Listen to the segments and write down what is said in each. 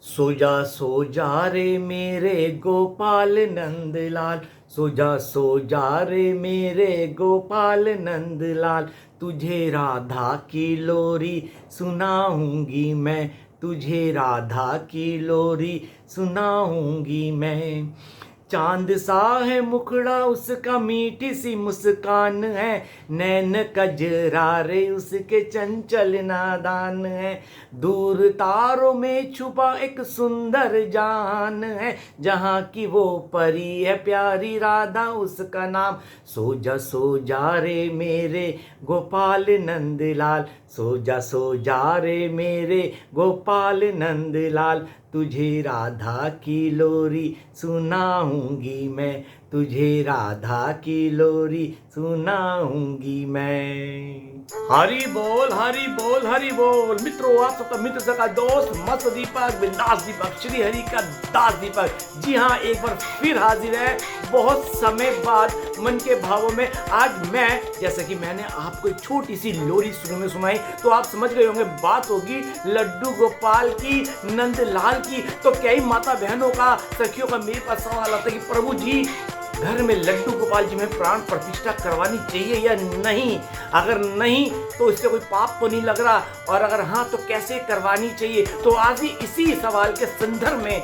सो जा रे मेरे गोपाल नंदलाल, सो जा रे मेरे गोपाल नंदलाल। तुझे राधा की लोरी सुनाऊंगी मैं, तुझे राधा की लोरी सुनाऊंगी मैं। चांद सा है मुखड़ा उसका, मीठी सी मुस्कान है, नैन कजरारे उसके चंचल नादान है। दूर तारों में छुपा एक सुंदर जान है, जहाँ की वो परी है प्यारी राधा उसका नाम। सो जा रे मेरे गोपाल नंदलाल, सो जा रे मेरे गोपाल नंदलाल। तुझे राधा की लोरी सुनाऊंगी मैं, तुझे राधा की लोरी सुनाऊंगी मैं। हरि बोल हरि बोल हरि बोल। मित्रों, आप सबका मित्र सबका दोस्त मस्त दीपक, बिंदास दीपक, श्री हरि का दास दीपक। जी हाँ, एक बार फिर हाजिर है बहुत समय बाद मन के भावों में। आज मैं, जैसे कि मैंने आपको एक छोटी सी लोरी शुरू में सुनाई, तो आप समझ गए होंगे बात होगी लड्डू गोपाल की, नंदलाल की। तो कई माता बहनों का, सखियों का मेरे पास सवाल आता है कि प्रभु जी, घर में लड्डू गोपाल जी में प्राण प्रतिष्ठा करवानी चाहिए या नहीं? अगर नहीं तो इससे कोई पाप तो नहीं लग रहा, और अगर हाँ तो कैसे करवानी चाहिए? तो आज ही इसी सवाल के संदर्भ में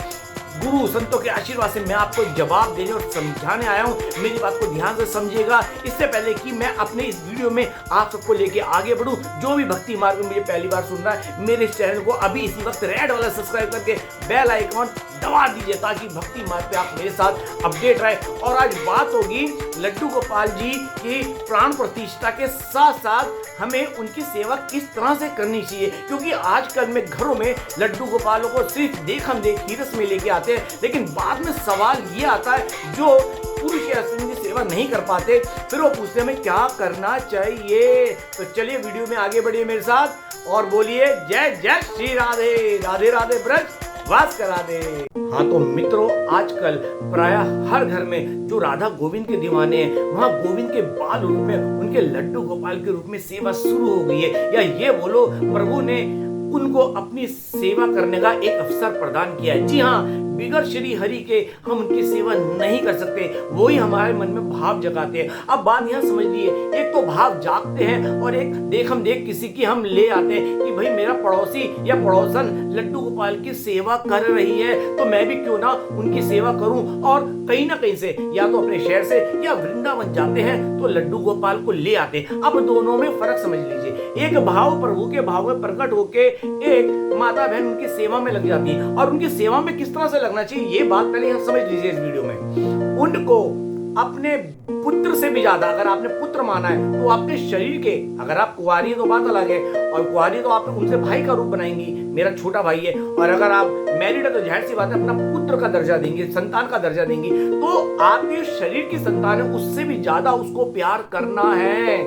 गुरु संतों के आशीर्वाद से मैं आपको जवाब देने और समझाने आया हूं। मेरी बात को ध्यान से समझिएगा। इससे पहले कि मैं अपने इस वीडियो में आप सबको लेके आगे बढ़ूं, जो भी भक्ति मार्ग में मुझे पहली बार सुन रहा है, मेरे इस चैनल को अभी इसी वक्त रेड वाला सब्सक्राइब करके बेल आइकॉन दबा दीजिए, ताकि भक्ति मार्ग पे आप मेरे साथ अपडेट रहे। और आज बात होगी लड्डू गोपाल जी की प्राण प्रतिष्ठा के साथ साथ हमें उनकी सेवा किस तरह से करनी चाहिए। क्योंकि आजकल में घरों में लड्डू गोपालों को सिर्फ देखम देख ही रस्म में लेके आते हैं, लेकिन बाद में सवाल ये आता है, जो पुरुष या स्त्री की सेवा नहीं कर पाते, फिर वो पूछते हमें क्या करना चाहिए। तो चलिए वीडियो में आगे बढ़िए मेरे साथ और बोलिए जय जय श्री राधे। राधे राधे ब्रज वास करा दे। हाँ तो मित्रों, आजकल प्रायः हर घर में जो राधा गोविंद के दीवाने हैं, वहाँ गोविंद के बाल रूप में, उनके लड्डू गोपाल के रूप में सेवा शुरू हो गई है। या ये बोलो, प्रभु ने उनको अपनी सेवा करने का एक अवसर प्रदान किया है। जी हाँ, बिगर श्री हरि के हम उनकी सेवा नहीं कर सकते, वो ही हमारे मन में भाव जगाते हैं। अब बात यहाँ समझ लीजिए, एक तो भाव जागते हैं और एक देखम देख किसी की हम ले आते हैं कि भाई मेरा पड़ोसी या पड़ोसन लड्डू गोपाल की सेवा कर रही है, तो मैं भी क्यों ना उनकी सेवा करूं। और कहीं ना कहीं से, या तो अपने शहर से या वृंदावन जाते हैं तो लड्डू गोपाल को ले आते हैं। अब दोनों में फर्क समझ लीजिए। एक भाव प्रभु के भाव में प्रकट होके एक माता बहन उनकी सेवा में लग जाती है, और उनकी सेवा में किस तरह से लगना चाहिए ये बात पहले आप समझ लीजिए इस वीडियो में। उनको अपने पुत्र से भी ज्यादा अगर आपने पुत्र माना है, तो आपके शरीर के, अगर आप कुंवारी है तो बात अलग है, और कुंवारी तो आप उनसे भाई का रूप बनाएंगी, मेरा छोटा भाई है। और अगर आप मैरिड है तो जाहिर सी बात है अपना पुत्र का दर्जा देंगे, संतान का दर्जा देंगी। तो आपके शरीर की संतान है, उससे भी ज्यादा उसको प्यार करना है,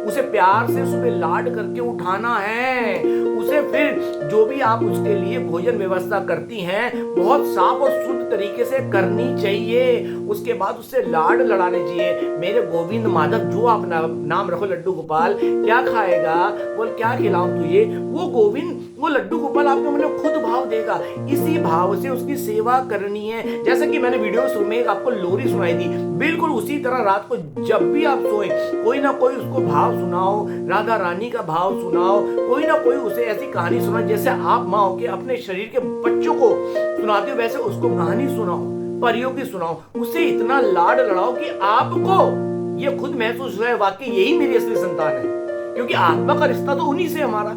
उसे प्यार से सुबह लाड करके उठाना है, उसे फिर जो भी आप उसके लिए भोजन व्यवस्था करती हैं बहुत साफ और शुद्ध तरीके से करनी चाहिए। उसके बाद उससे लाड लड़ाने चाहिए। मेरे गोविंद माधव, जो आप नाम रखो लड्डू गोपाल, क्या खाएगा, बोल क्या खिलाऊं तुझे, वो गोविंद, वो लड्डू गोपाल आपके मन में खुद भाव देगा। इसी भाव से उसकी सेवा करनी है। जैसे कि मैंने वीडियो शुरू में आपको लोरी सुनाई दी, बिल्कुल उसी तरह रात को जब भी आप सोए, कोई ना कोई उसको भाव सुनाओ, राधा रानी का भाव सुनाओ, कोई ना कोई उसे ऐसी कहानी सुनाओ जैसे आप माँ होके अपने शरीर के बच्चों को सुनाते हो, वैसे उसको कहानी सुनाओ, परियों की सुनाओ, उसे इतना लाड लड़ाओ कि आपको ये खुद महसूस हुआ है वाकई यही मेरी असली संतान है। क्योंकि आत्मा का रिश्ता तो उन्हीं से हमारा,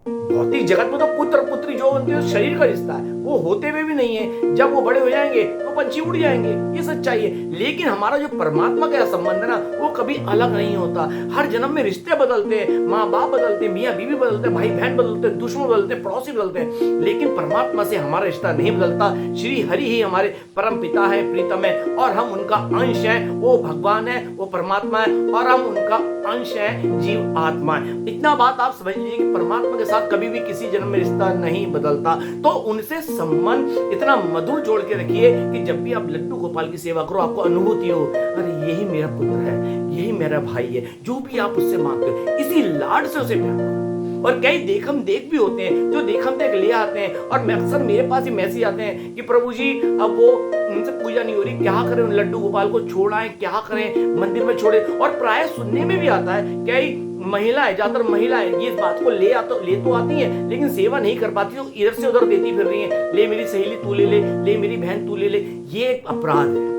भौतिक जगत में तो पुत्र पुत्री जो बनते हैं शरीर का रिश्ता है, वो होते हुए भी नहीं है। जब वो बड़े हो जाएंगे तो पंछी उड़ जाएंगे, ये सच्चाई है। लेकिन हमारा जो परमात्मा का संबंध है ना, वो कभी अलग नहीं होता। हर जन्म में रिश्ते बदलते हैं, माँ बाप बदलते हैं, मियाँ बीवी बदलते हैं, भाई बहन बदलते हैं, दुश्मन बदलते हैं, पड़ोसी बदलते हैं, लेकिन परमात्मा से हमारा रिश्ता नहीं बदलता। श्री हरि ही हमारे परम पिता है, प्रीतम है, और हम उनका अंश है। वो भगवान है, वो परमात्मा है, और हम उनका अंश है, जीव आत्मा है। इतना बात आप समझ लीजिए कि परमात्मा के साथ कभी भी किसी जन्म में रिश्ता नहीं बदलता। तो उनसे संबंध इतना मधुर जोड़ के रखिए कि जब भी आप लड्डू गोपाल की सेवा करो, आपको अनुभूति हो, अरे यही मेरा पुत्र है, यही मेरा भाई है। जो भी आप उससे मांगते हो, इसी लाड से उसे प्यार करो। और कई देखम देख भी होते हैं जो देखम देख ले आते हैं, और अक्सर मेरे पास ही मैसेज आते हैं कि प्रभु जी अब वो उनसे पूजा नहीं हो रही, क्या करें, उन लड्डू गोपाल को छोड़ाएं, क्या करें, मंदिर में छोड़े। और प्राय सुनने में भी आता है कई महिलाएं, ज्यादातर महिलाएं ये इस बात को ले तो आती है, लेकिन सेवा नहीं कर पाती, तो इधर से उधर देती फिर रही है, ले मेरी सहेली तू ले ले मेरी बहन तू ले ले। ये एक अपराध है।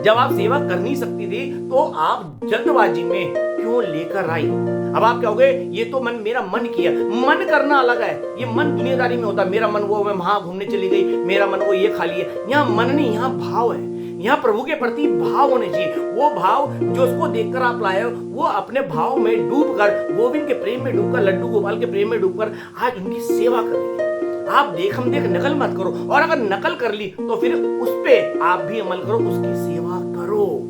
जब आप सेवा कर नहीं सकती थी तो आप जल्दबाजी में क्यों लेकर आई? अब आप कहोगे ये तो मेरा मन किया। मन करना अलग है, ये मन दुनियादारी में होता है। मेरा मन वो मैं वहां घूमने चली गई, मेरा मन वो ये खा लिया। यहाँ मन नहीं, यहाँ भाव है। यहाँ प्रभु के प्रति भाव होने चाहिए। वो भाव जो उसको देखकर आप लाए हो, वो अपने भाव में डूबकर, गोविंद के प्रेम में डूबकर, लड्डू गोपाल के प्रेम में डूबकर आज उनकी सेवा कर रही है। आप देखम देख नकल मत करो, और अगर नकल कर ली तो फिर उस पे आप भी अमल करो, उसकी सेवा करो।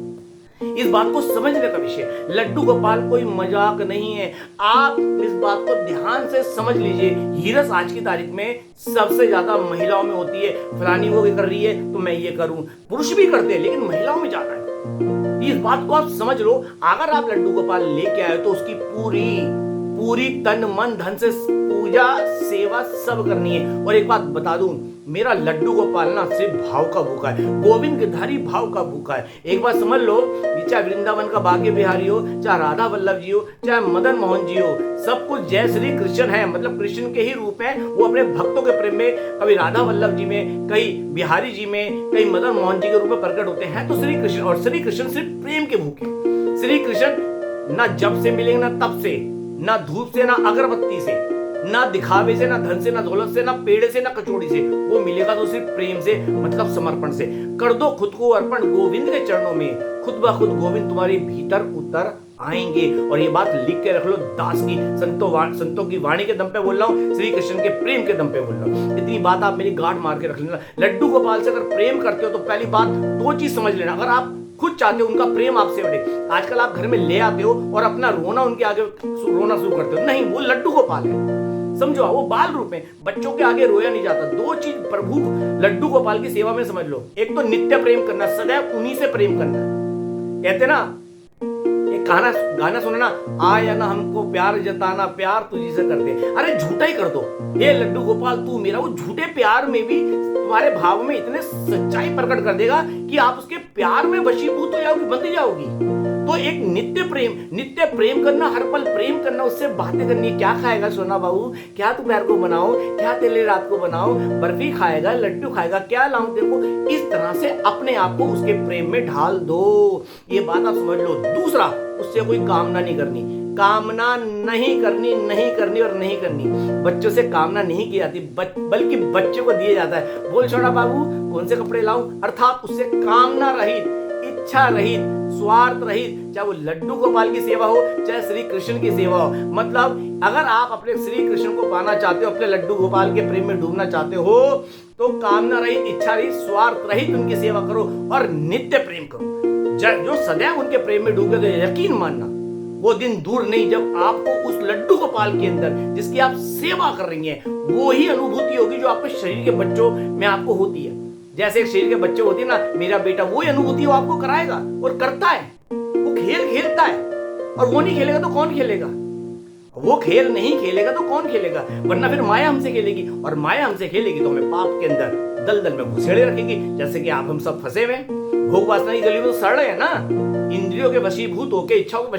इस बात को समझने का विषय, लड्डू गोपाल कोई मजाक नहीं है। आप इस बात को ध्यान से समझ लीजिए। हीरस आज की तारीख में सबसे ज्यादा महिलाओं में होती है। फलानी वो कर रही है तो मैं ये करूं। पुरुष भी करते हैं लेकिन महिलाओं में ज्यादा है। इस बात को आप समझ लो। अगर आप लड्डू गोपाल लेके आए तो उसकी पूरी तन मन धन से पूजा सेवा सब करनी है। और एक बात बता दूं, मेरा लड्डू गोपाल ना सिर्फ भाव का भूखा है, गोविंद गिरधारी भाव का भूखा है। एक बात समझ लो, चाहे वृंदावन का बांके बिहारी हो, चाहे राधा वल्लभ जी हो, चाहे मदन मोहन जी हो, सब कुछ जय श्री कृष्ण है, मतलब कृष्ण के ही रूप है। वो अपने भक्तों के प्रेम में कभी राधा वल्लभ जी में, कई बिहारी जी में, कई मदन मोहन जी के रूप में प्रकट होते हैं। तो श्री कृष्ण, और श्री कृष्ण सिर्फ प्रेम के भूखे। श्री कृष्ण ना जब से मिलेंगे, ना तब से, ना धूप से, ना अगरबत्ती से, ना दिखावे से, ना धन से, ना दौलत से, ना पेड़ से, ना कचौड़ी से। वो मिलेगा तो सिर्फ प्रेम से, मतलब समर्पण से। कर दो खुद को अर्पण गोविंद के चरणों में, खुद ब खुद गोविंद तुम्हारे भीतर उतर आएंगे। और ये बात लिख के रख लो, दास की संतों की वाणी के दम पे बोल रहा हूँ, श्री कृष्ण के प्रेम के दम पे बोल रहा हूँ। इतनी बात आप मेरी गांठ मार के रख लेना। लड्डू गोपाल से अगर प्रेम करते हो तो पहली बात दो चीज समझ लेना। अगर आप खुद चाहते हो उनका प्रेम आपसे बढ़े, आजकल आप घर में ले आते हो और अपना रोना उनके आगे रोना शुरू करते हो, नहीं, वो लड्डू गोपाल है। समझो, वो बाल रूप में, बच्चों के आगे रोया नहीं जाता। दो चीज प्रभु लड्डू गोपाल की सेवा में समझ लो। एक तो नित्य प्रेम करना, सदैव उन्हीं से प्रेम करना। कहते ना, एक गाना सुना ना, आया ना हमको प्यार जताना, प्यार तुझी से करते। अरे झूठा ही कर दो, हे लड्डू गोपाल तू मेरा। वो झूठे प्यार में भी तुम्हारे भाव में इतने सच्चाई प्रकट कर देगा कि आप उसके प्यार में वशीभूत हो जाओगी, बंध जाओगी। तो एक नित्य प्रेम करना, हर पल प्रेम करना, उससे बातें करनी है। क्या खाएगा सोना बाबू, क्या दोपहर को बनाओ, क्या तेरे रात को बनाओ, बर्फी खाएगा, लड्डू खाएगा, क्या लाऊं तेरे को। इस तरह से अपने आप को उसके प्रेम में ढाल दो। ये बात आप समझ लो। दूसरा, उससे कोई कामना नहीं करनी, कामना नहीं करनी और नहीं करनी। बच्चों से कामना नहीं की जाती, बल्कि बच्चे को दिया जाता है। बोल छोड़ा बाबू कौन से कपड़े लाऊं, अर्थात उससे कामना रहित, इच्छा रहित, स्वार्थ रहित। चाहे वो लड्डू गोपाल की सेवा हो, चाहे श्री कृष्ण की सेवा हो। मतलब अगर आप अपने श्री कृष्ण को पाना चाहते हो, अपने लड्डू गोपाल के प्रेम में डूबना चाहते हो, तो कामना रहित, इच्छा रहित, स्वार्थ रहित उनकी सेवा करो और नित्य प्रेम करो। जो सदैव उनके प्रेम में डूबे, तो यकीन मानना वो दिन दूर नहीं जब आपको उस लड्डू गोपाल के अंदर, जिसकी आप सेवा कर रही हैं, वो ही अनुभूति होगी जो आपके शरीर के बच्चों में आपको होती है। जैसे एक शरीर के बच्चे होती है ना, मेरा बेटा, वो अनुभूति वो आपको कराएगा और करता है। वो खेल खेलता है, और वो नहीं खेलेगा तो कौन खेलेगा? वो खेल नहीं खेलेगा तो कौन खेलेगा? वरना फिर माया हमसे खेलेगी, और माया हमसे खेलेगी तो हमें पाप के अंदर दलदल में घुसेड़े रखेगी। जैसे कि आप हम सब फंसे हुए, भोग वासना की गली में तो सड़ रहे हैं ना, इंद्रियों के वशीभूत होके, इच्छाओं के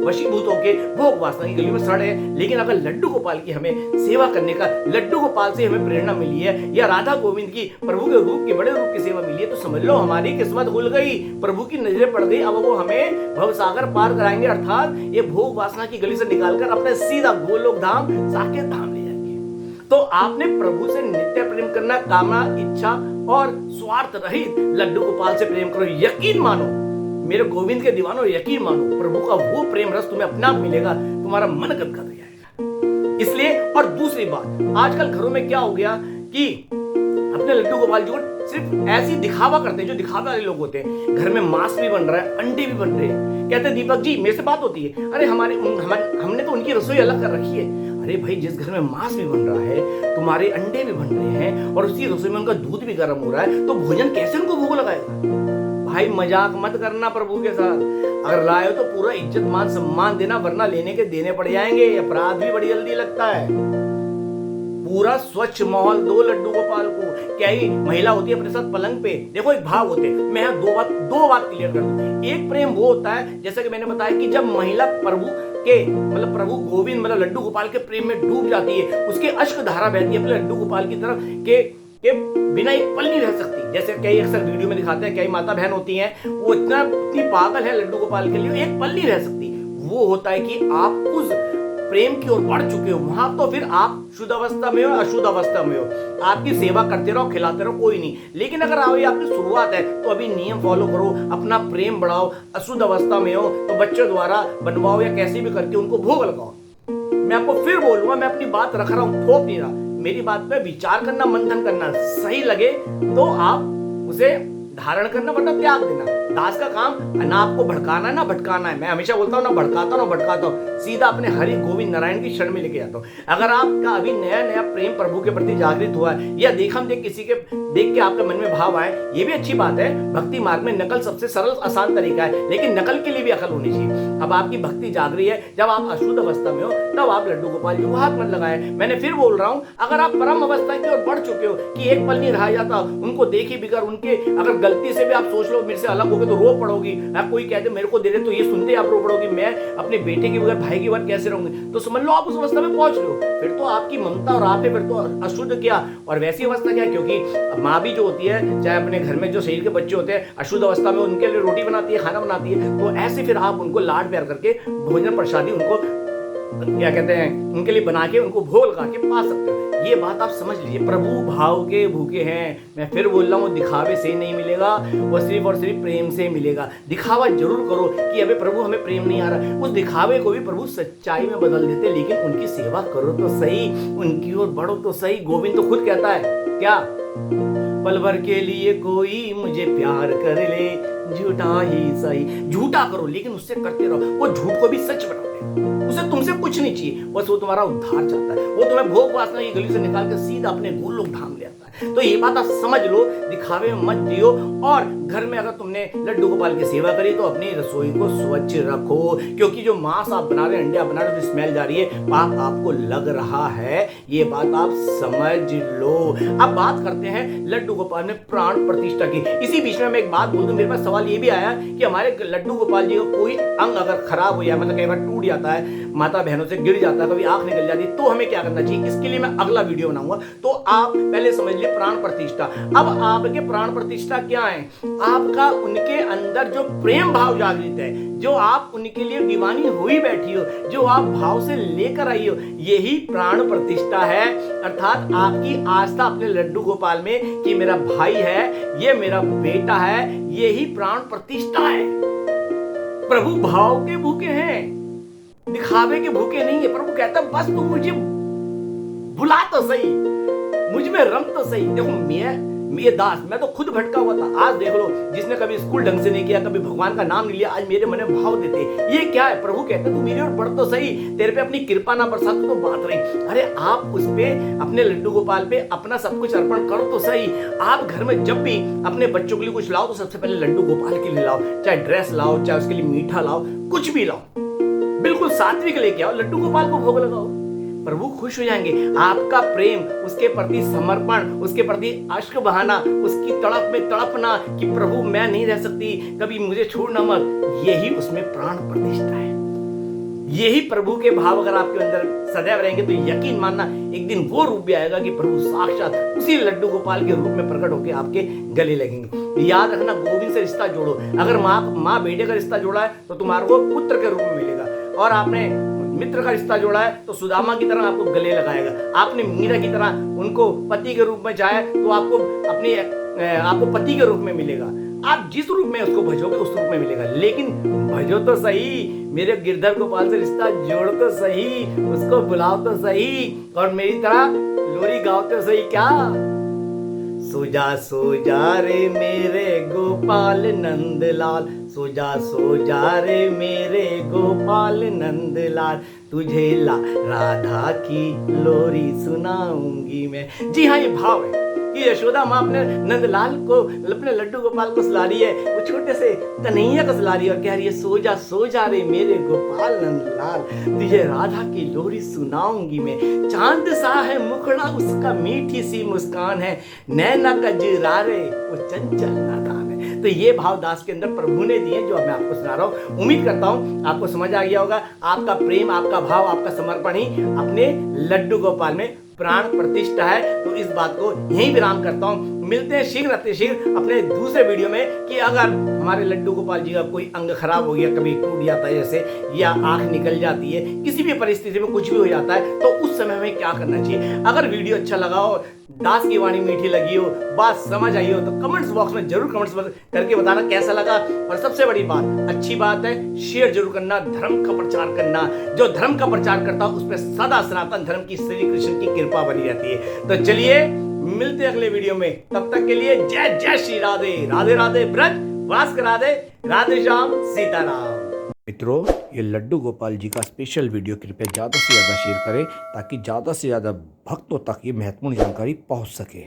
वशीभूत होके भोग वासना की गली में सड़ रहे हैं। लेकिन अगर लड्डू गोपाल की हमें सेवा करने का, लड्डू गोपाल से हमें प्रेरणा मिली है, या राधा गोविंद की, प्रभु के रूप, के बड़े रूप की सेवा मिली है, तो समझ लो हमारी किस्मत खुल गई, प्रभु की नजरें पड़ गई। अब वो हमें भवसागर पार कराएंगे, अर्थात ये भोग वासना की गली से निकालकर अपने सीधा गोलोक धाम, साकेत धाम ले जाएंगे। तो आपने प्रभु से नित्य प्रेम करना, कामना, इच्छा और स्वार्थ रहित लड्डू गोपाल से प्रेम करो। यकीन मानो मेरे गोविंद के दीवानो, यकीन मानो प्रभु का वो प्रेम रस तुम्हें अपने आप मिलेगा, तुम्हारा मन गदगद हो जाएगा। इसलिए, और दूसरी बात, आजकल घरों में क्या हो गया कि अपने लड्डू गोपाल जी को सिर्फ ऐसी दिखावा करते हैं, जो दिखावे वाले लोग होते हैं। घर में मांस भी बन रहा है, अंडे भी बन रहे हैं। कहते हैं दीपक जी, मेरे से बात होती है, अरे हमने तो उनकी रसोई अलग कर रखी है। अरे भाई, जिस घर में मांस भी बन रहा है, तुम्हारे अंडे भी बन रहे हैं, और उसी रसोई में उनका दूध भी गर्म हो रहा है, तो भोजन कैसे उनको भूख लगाएगा? भाई मजाक मत करना प्रभु के साथ। अगर लाए हो तो पूरा इज्जत मान सम्मान देना, वरना लेने के देने पड़ जाएंगे। अपराध भी बड़ी जल्दी लगता है। पूरा स्वच्छ माहौल दो लड्डू गोपाल को। क्या ही महिला होती है अपने साथ पलंग पे, देखो एक भाव होते हैं। मैं दो बात क्लियर कर दूं। एक प्रेम वो होता है, जैसे कि मैंने बताया, कि जब महिला प्रभु के मतलब प्रभु गोविंद मतलब लड्डू गोपाल के प्रेम में डूब जाती है, उसके अश्क धारा बहती है अपने लड्डू गोपाल की तरफ के बिना एक पल नहीं रह सकती। जैसे कई अक्सर वीडियो में दिखाते हैं, कई माता बहन होती हैं, वो इतनी पागल है लड्डू गोपाल के लिए, एक पल नहीं रह सकती। वो होता है कि आप उस प्रेम की ओर बढ़ चुके हो, वहां तो फिर आप शुद्ध अवस्था में हो, अशुद्ध अवस्था में हो, आपकी सेवा करते रहो, खिलाते रहो, कोई नहीं। लेकिन अगर आपकी शुरुआत है तो अभी नियम फॉलो करो, अपना प्रेम बढ़ाओ। अशुद्ध अवस्था में हो तो बच्चों द्वारा बनवाओ या कैसे भी करके उनको भोग लगाओ। मैं आपको फिर बोलूंगा, मैं अपनी बात रख रहा हूं, थोप नहीं रहा। मेरी बात पे विचार करना, मंथन करना, सही लगे तो आप उसे धारण करना, वरना त्याग देना। दास का काम ना आपको भड़काना है ना भटकाना है। मैं हमेशा बोलता हूँ ना भड़काता हूँ ना भटकाता हूँ, सीधा अपने हरि गोविंद नारायण की शरण में लेके जाता हूँ। अगर आपका अभी नया नया प्रेम प्रभु के प्रति जागृत हुआ है, या देखम देख किसी के देख के आपके मन में भाव आए, ये भी अच्छी बात है। भक्ति मार्ग में नकल सबसे सरल आसान तरीका है, लेकिन नकल के लिए भी अकल होनी चाहिए। अब आपकी भक्ति जाग रही है, जब आप अशुद्ध अवस्था में हो तब आप लड्डू गोपाल जी को हाथ मत लगाए। मैंने फिर बोल रहा हूँ, अगर आप परम अवस्था की ओर बढ़ चुके हो कि एक पल नहीं रहा जाता, उनको देखी बिगर उनके अगर गलती से भी आप सोच लो मेरे से अलग हो गए तो रो पड़ोगी, कोई कहते मेरे को दे दे तो ये सुनते आप रो पड़ोगी, मैं अपने बेटे के बगैर भाई की बात कैसे रहूंगी, तो समझ लो आप उस अवस्था में पहुंच रहे हो। फिर तो आपकी ममता और आप है, फिर तो अशुद्ध क्या और वैसी अवस्था क्या। क्योंकि माँ भी जो होती है, चाहे अपने घर में जो शरीर के बच्चे होते हैं, अशुद्ध अवस्था में उनके लिए रोटी बनाती है, खाना बनाती है, तो ऐसे फिर आप उनको लाड प्यार करके भोजन प्रसादी उनको क्या कहते हैं, उनके लिए बना के उनको भोग लगा के पा सकते हो। ये बात आप समझ लीजिए। प्रभु भाव के भूखे हैं। मैं फिर बोल रहा हूँ, दिखावे से नहीं मिलेगा, वो सिर्फ और सिर्फ प्रेम से मिलेगा। दिखावा जरूर करो कि अबे प्रभु हमें प्रेम नहीं आ रहा, उस दिखावे को भी प्रभु सच्चाई में बदल देते, लेकिन उनकी सेवा करो तो सही, उनकी ओर बढ़ो तो सही। गोविंद तो खुद कहता है क्या, पल भर के लिए कोई मुझे प्यार कर ले, झूठा ही सही। झूठा करो लेकिन उससे करते रहो, वो झूठ को भी सच बनाते हैं। उसे तुमसे कुछ नहीं चाहिए, बस वो तुम्हारा उद्धार चाहता है। वो तुम्हें भोग वासना की गली से निकाल कर सीधा अपने गोलोक धाम ले आता है। तो ये बात आप समझ लो, दिखावे में मत जियो। और घर में अगर तुमने लड्डू गोपाल की सेवा करी तो अपनी रसोई को स्वच्छ रखो, क्योंकि जो मांस आप बना रहे, अंडे आप बना रहे, स्मेल जा रही है, पाप आपको लग रहा है। ये बात आप समझ लो। अब बात करते हैं लड्डू गोपाल में प्राण प्रतिष्ठा की। इसी बीच में मैं एक बात बोल दूं, मेरे पास सवाल ये भी आया कि हमारे लड्डू गोपाल जी का कोई अंग अगर खराब हो जाए, मतलब कई बार टूट जाता है, माता बहनों से गिर जाता है, कभी आंख निकल जाती है, तो हमें क्या करना चाहिए, इसके लिए मैं अगला वीडियो बनाऊंगा। तो आप पहले समझ लिए प्राण प्रतिष्ठा। अब आपके प्राण प्रतिष्ठा क्या है, आपका उनके अंदर जो प्रेम भाव जागृत है, जो आप उनके लिए दीवानी हुई बैठी हो, जो आप भाव से लेकर आई हो, यही प्राण प्रतिष्ठा है। अर्थात आपकी आस्था अपने लड्डू गोपाल में कि मेरा भाई है, ये मेरा बेटा है, यही प्राण प्रतिष्ठा है। प्रभु भाव के भूखे हैं, दिखावे के भूखे नहीं है। प्रभु कहता है बस तुम मुझे बुला तो सही, मुझ में रम तो सही। देखो मैं दास, मैं तो खुद भटका हुआ था। आज देख लो, जिसने कभी स्कूल ढंग से नहीं किया, कभी भगवान का नाम नहीं लिया, आज मेरे मन में भाव देते। ये क्या है, प्रभु कहते तू मेरी ओर बढ़ तो सही, तेरे पे अपनी कृपा ना बरसा तो बात रही। अरे आप उस पे अपने लड्डू गोपाल पे अपना सब कुछ अर्पण करो तो सही। आप घर में जब भी अपने बच्चों के लिए कुछ लाओ तो सबसे पहले लड्डू गोपाल के लिए लाओ, चाहे ड्रेस लाओ, चाहे उसके लिए मीठा लाओ, कुछ भी लाओ, बिल्कुल सात्विक लेके आओ, लड्डू गोपाल को भोग लगाओ। प्रभु खुश हो जाएंगे। आपका प्रेम, उसके प्रति समर्पण, उसके प्रति अश्क बहाना, उसकी तड़प में तड़पना कि प्रभु मैं नहीं रह सकती, कभी मुझे छोड़ना मत, यही उसमें प्राण प्रतिष्ठा है। यही प्रभु के भाव अगर आपके अंदर सदैव रहेंगे तो यकीन मानना एक दिन वो रूप भी आएगा कि प्रभु साक्षात उसी लड्डू गोपाल के रूप में प्रकट होकर आपके गले लगेंगे। याद रखना, गोविंद से रिश्ता जोड़ो। अगर माँ बेटे का रिश्ता जोड़ा है तो तुम्हारे को पुत्र के रूप में मिलेगा, और आपने मित्र का रिश्ता जोड़ा है तो सुदामा की तरह आपको गले लगाएगा। आपने मीरा की तरह उनको पति के रूप में चाहे तो आपको पति के रूप में मिलेगा। आप जिस रूप में उसको भजोगे उस रूप में मिलेगा, लेकिन भजो तो सही, मेरे गिरधर गोपाल से रिश्ता जोड़ तो सही, उसको बुलाओ तो सही, और मेरी तरह लोरी गाओ तो सही। क्या सो जा रे मेरे गोपाल नंदलाल, सो जा रे मेरे गोपाल नंदलाल, तुझे राधा की लोरी सुनाऊंगी मैं। जी हाँ, ये भाव है कि यशोदा माँ अपने नंदलाल को, अपने लड्डू गोपाल को सुला रही है, वो छोटे से कन्हैया को सुला रही है और कह रही है सो जा रे मेरे गोपाल नंदलाल, तुझे राधा की लोरी सुनाऊंगी मैं। चांद सा है मुखड़ा उसका, मीठी सी मुस्कान है, नैना कजरारे वो चंचल नादान है। तो ये भाव दास के अंदर प्रभु ने दिए जो मैं आपको सुना रहा हूँ। उम्मीद करता हूँ आपको समझ आ गया होगा। आपका प्रेम, आपका भाव, आपका समर्पण ही अपने लड्डू गोपाल में प्राण प्रतिष्ठा है। तो इस बात को यहीं विराम करता हूँ। मिलते हैं शीघ्र अतिशीघ्र अपने दूसरे वीडियो में कि अगर हमारे लड्डू गोपाल जी का कोई अंग खराब हो गया, कभी टूट जाता है जैसे, या आंख निकल जाती है, किसी भी परिस्थिति में कुछ भी हो जाता है, तो उस समय में क्या करना चाहिए। अगर वीडियो अच्छा लगा हो, दास की वाणी मीठी लगी हो, बात समझ आई हो, तो कमेंट्स बॉक्स में जरूर कमेंट्स करके बताना कैसा लगा। और सबसे बड़ी बात, अच्छी बात है, शेयर जरूर करना, धर्म का प्रचार करना। जो धर्म का प्रचार करता है उस पर सदा सनातन धर्म की, श्री कृष्ण की कृपा बनी रहती है। तो चलिए मिलते हैं अगले वीडियो में, तब तक के लिए जय जय श्री राधे। राधे राधे ब्रज वास करा दे, राधे श्याम सीताराम। मित्रों, ये लड्डू गोपाल जी का स्पेशल वीडियो कृपया ज़्यादा से ज़्यादा शेयर करें ताकि ज़्यादा से ज़्यादा भक्तों तक ये महत्वपूर्ण जानकारी पहुंच सके।